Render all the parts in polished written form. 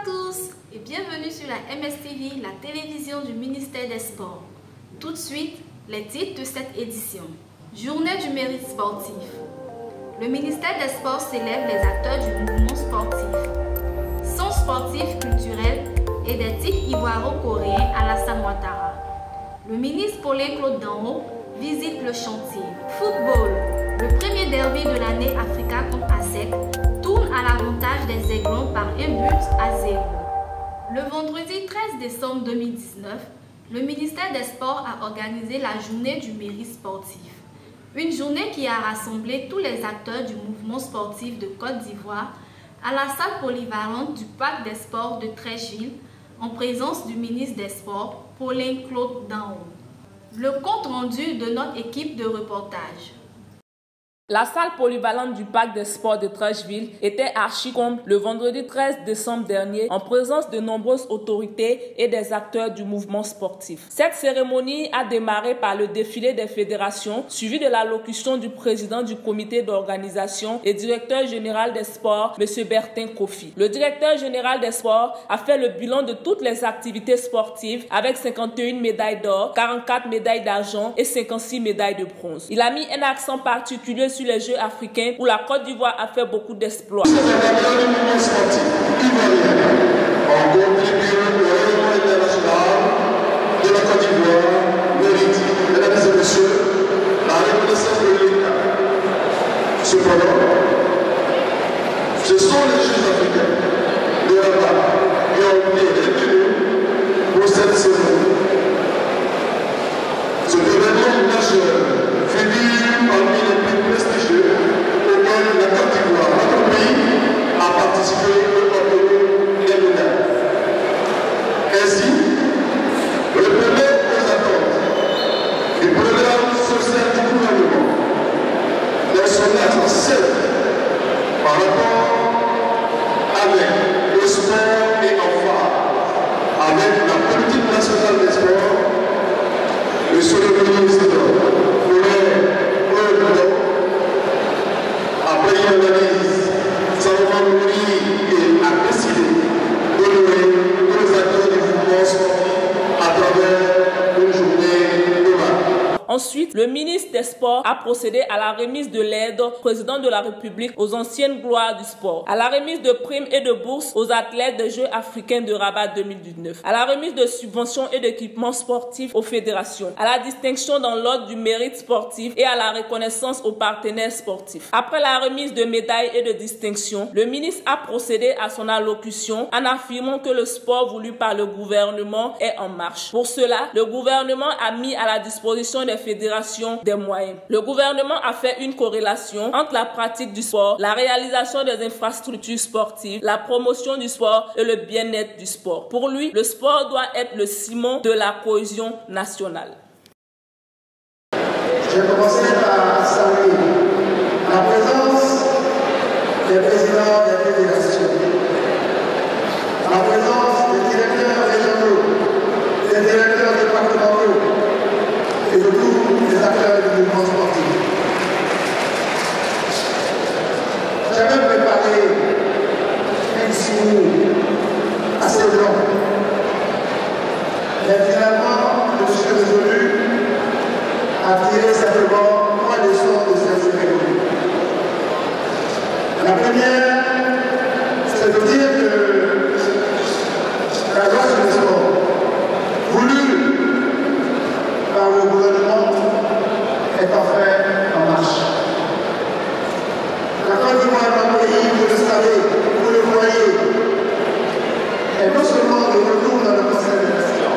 à tous et bienvenue sur la MSTV, la télévision du ministère des Sports. Tout de suite, les titres de cette édition. Journée du mérite sportif. Le ministère des Sports célèbre les acteurs du mouvement sportif. Son sportif culturel et des titres ivoiro-coréens à la Ouattara. Le ministre Paulin-Claude Danho visite le chantier. Football. Le premier derby de l'année Africa contre ASEC tourne à l'avantage des Aiglons par 1-0. Le vendredi 13 décembre 2019, le ministère des Sports a organisé la journée du mérite sportif. Une journée qui a rassemblé tous les acteurs du mouvement sportif de Côte d'Ivoire à la salle polyvalente du Parc des Sports de Treichville en présence du ministre des Sports, Paulin-Claude Danho. Le compte rendu de notre équipe de reportage. La salle polyvalente du Parc des Sports de Treichville était archi-comble le vendredi 13 décembre dernier en présence de nombreuses autorités et des acteurs du mouvement sportif. Cette cérémonie a démarré par le défilé des fédérations, suivi de l'allocution du président du comité d'organisation et directeur général des sports, M. Bertin Kofi. Le directeur général des sports a fait le bilan de toutes les activités sportives avec 51 médailles d'or, 44 médailles d'argent et 56 médailles de bronze. Il a mis un accent particulier sur les Jeux africains où la Côte d'Ivoire a fait beaucoup d'exploits. Les acteurs du mouvement sportif ivoirien ont contribué au rayonnement international de la Côte d'Ivoire, mérite, mesdames et messieurs, la reconnaissance de l'État. Cependant, ce sont les Jeux africains de Rabat qui ont été retenus pour cette cérémonie. Ce événement majeur figure parmi les plus prestigieux auxquels la Côte d'Ivoire, notre pays, a participé au obtenir les médailles. Ainsi, répondant aux attentes du programme social du gouvernement, dans son axe 7, par rapport avec le sport et enfin avec la politique nationale des sports, Monsieur le ministre, après une analyse, Salomon Mouri a décidé d'honorer tous les acteurs du mouvement sportif à travers une journée de marque. Ensuite, le ministre des Sports a procédé à la remise de l'aide au président de la République aux anciennes gloires du sport, à la remise de primes et de bourses aux athlètes des Jeux africains de Rabat 2019, à la remise de subventions et d'équipements sportifs aux fédérations, à la distinction dans l'ordre du mérite sportif et à la reconnaissance aux partenaires sportifs. Après la remise de médailles et de distinctions, le ministre a procédé à son allocution en affirmant que le sport voulu par le gouvernement est en marche. Pour cela, le gouvernement a mis à la disposition des fédérations des moyens. Le gouvernement a fait une corrélation entre la pratique du sport, la réalisation des infrastructures sportives, la promotion du sport et le bien-être du sport. Pour lui, le sport doit être le ciment de la cohésion nationale. Je vais commencer par saluer la présence des présidents des fédérations, la présence des directeurs régionaux, des directeurs départementaux et de tous les acteurs du mouvement sportif. J'avais préparé un discours assez long, mais finalement, je suis résolu à tirer simplement trois leçons de cette cérémonie. La première, c'est de dire que la loi sur le sport, voulue par le gouvernement, est en fait en marche. La Côte d'Ivoire, notre pays, vous le savez, vous le voyez, est non seulement de retour dans le conseil de nation,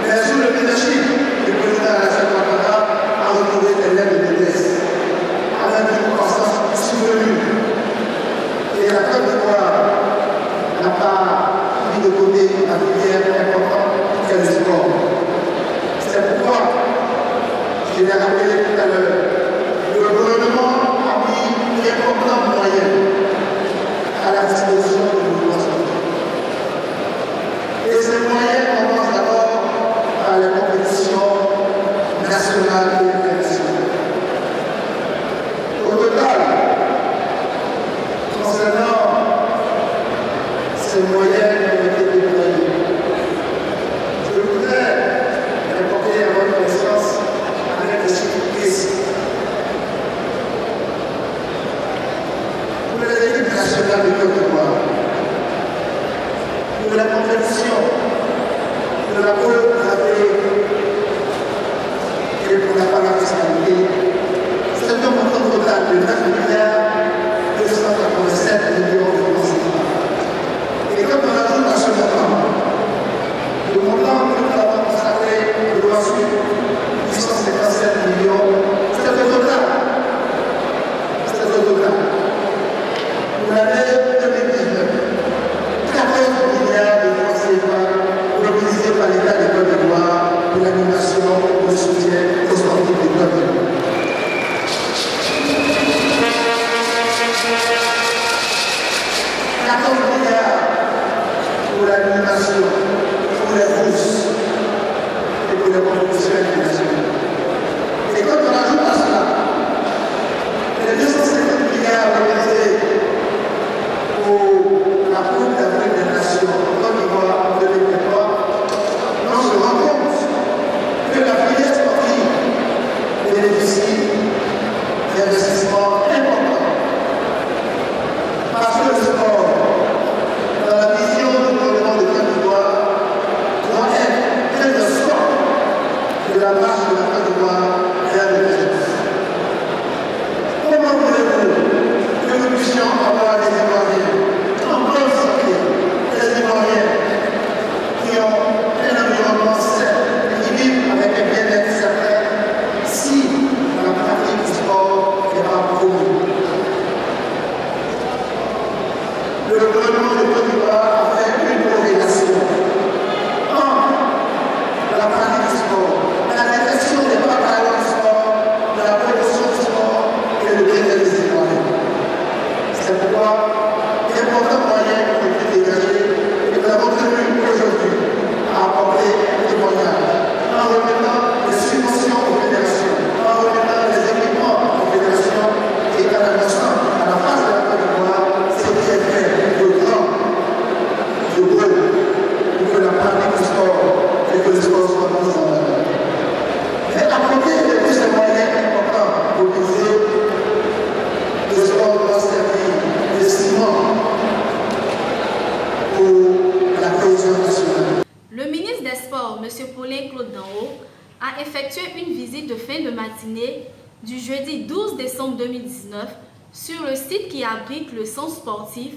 mais sous le leadership du président Alassane Ouattara a retrouvé des lettres de noblesse, avec une croissance soutenue. Et la Côte d'Ivoire n'a pas mis de côté la filière importante qu'est le sport. C'est pourquoi, je l'ai rappelé tout à l'heure, le gouvernement a mis d'importants moyens à la disposition du mouvement sportif. Et ces moyens commencent d'abord par les compétitions nationales et internationales. Au total, concernant ces moyens ont été déployés. Je voudrais répondre à votre connaissance avec des chiffres précis. Pour les équipes nationales de Côte d'Ivoire, pour la compétition de la Coupe et pour la parafiscalité, c'est un montant total de 9 milliards 287 millions de francs. Et quand on ajoute à ce montant, le montant que nous avons consacré doit suivre 857 millions, c'est le total. C'est le total. Pour l'année 2019, 14 milliards de francs CFA mobilisés par l'État de Côte d'Ivoire pour l'animation, le soutien aux sportifs de Côte d'Ivoire. Pour l'animation, pour les bourses et pour les compétitions internationales. Et quand on ajoute à cela les 250 milliards mobilisés pour la Coupe d'Afrique des Nations en Côte d'Ivoire en 2023, on se rend compte que la filière sportive bénéficie d'investissements importants. Parce que le sport, dans la vision du gouvernement de Côte d'Ivoire, doit être un des sorts de la marche de la Côte d'Ivoire vers le business. Comment voulez-vous que nous puissions avoir des Ivoiriens en bonne santé, des Ivoiriens qui ont un environnement sain, qui vivent avec un bien-être certain, si la pratique du sport n'est pas promue? Le gouvernement de Côte d'Ivoire a fait une corrélation entre la pratique du sport, la détection des parcours du sport, la promotion du sport et le bien-être des Ivoiriens. C'est pourquoi d'importants moyens ont été dégagés et nous avons tenu aujourd'hui à apporter un témoignage en remettant les subventions aux fédérations, en remettant les équipements aux fédérations et en annonçant à la face de la Côte d'Ivoire ce qui est fait de grand, de beau, pour que la pratique du sport et que le sport soit mis en valeur. Mais à côté de tous ces moyens importants mobilisés, le sport doit servir de ciment pour la cohésion nationale. Le ministre des Sports, M. Paulin Claude Danho, a effectué une visite de fin de matinée du jeudi 12 décembre 2019 sur le site qui abrite le centre sportif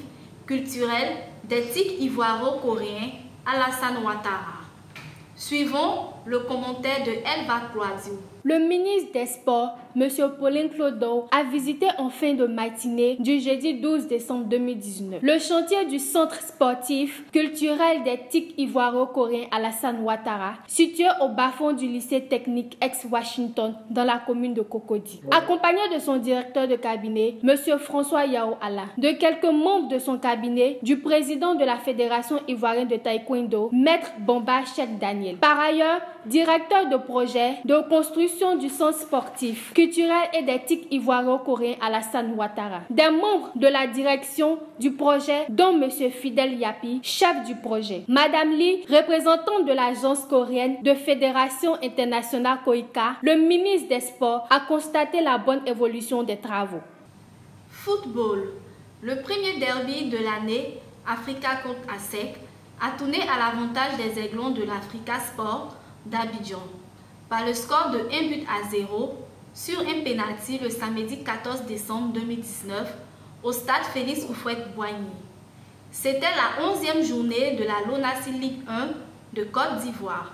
culturel des tics ivoiro-coréens Alassane Ouattara. Suivons le commentaire de Elva Cloidiou. Le ministre des Sports, M. Paulin Claude Danho, a visité en fin de matinée du jeudi 12 décembre 2019 le chantier du centre sportif culturel des tics ivoiro-coréens Alassane Ouattara, situé au bas-fond du lycée technique ex-Washington dans la commune de Cocody. Accompagné de son directeur de cabinet, M. François Yao Alla, de quelques membres de son cabinet, du président de la Fédération ivoirienne de taekwondo, Maître Bamba Cheikh Daniel. Par ailleurs, directeur de projet de construction du centre sportif culturel et des tics ivoiro-coréens Alassane Ouattara. Des membres de la direction du projet, dont M. Fidel Yapi, chef du projet. Madame Lee, représentante de l'agence coréenne de Fédération internationale COICA, le ministre des Sports a constaté la bonne évolution des travaux. Football. Le premier derby de l'année, Africa contre ASEC, a tourné à l'avantage des Aiglons de l'Africa Sport d'Abidjan par le score de 1-0 sur un pénalty le samedi 14 décembre 2019 au stade Félix Houphouët-Boigny. C'était la 11e journée de la LONASE Ligue 1 de Côte d'Ivoire.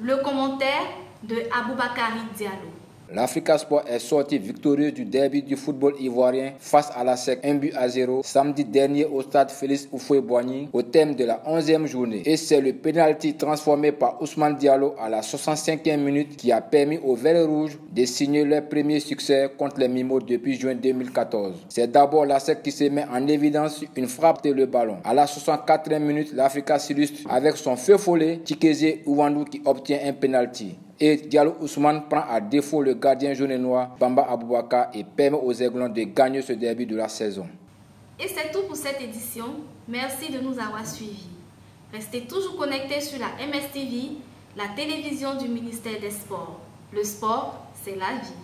Le commentaire de Aboubakari Diallo. L'Africa Sport est sorti victorieux du derby du football ivoirien face à l'ASEC 1-0 samedi dernier au stade Félix Houphouët-Boigny au terme de la 11e journée. Et c'est le pénalty transformé par Ousmane Diallo à la 65e minute qui a permis aux Verts Rouges de signer leur premier succès contre les Mimos depuis juin 2014. C'est d'abord l'ASEC qui se met en évidence sur une frappe de le ballon. À la 64e minute, l'Africa s'illustre avec son feu follet, Chikézé Ouandou qui obtient un pénalty. Et Diallo Ousmane prend à défaut le gardien jaune et noir Bamba Aboubakar et permet aux Aiglons de gagner ce derby de la saison. Et c'est tout pour cette édition. Merci de nous avoir suivis. Restez toujours connectés sur la MSTV, la télévision du ministère des Sports. Le sport, c'est la vie.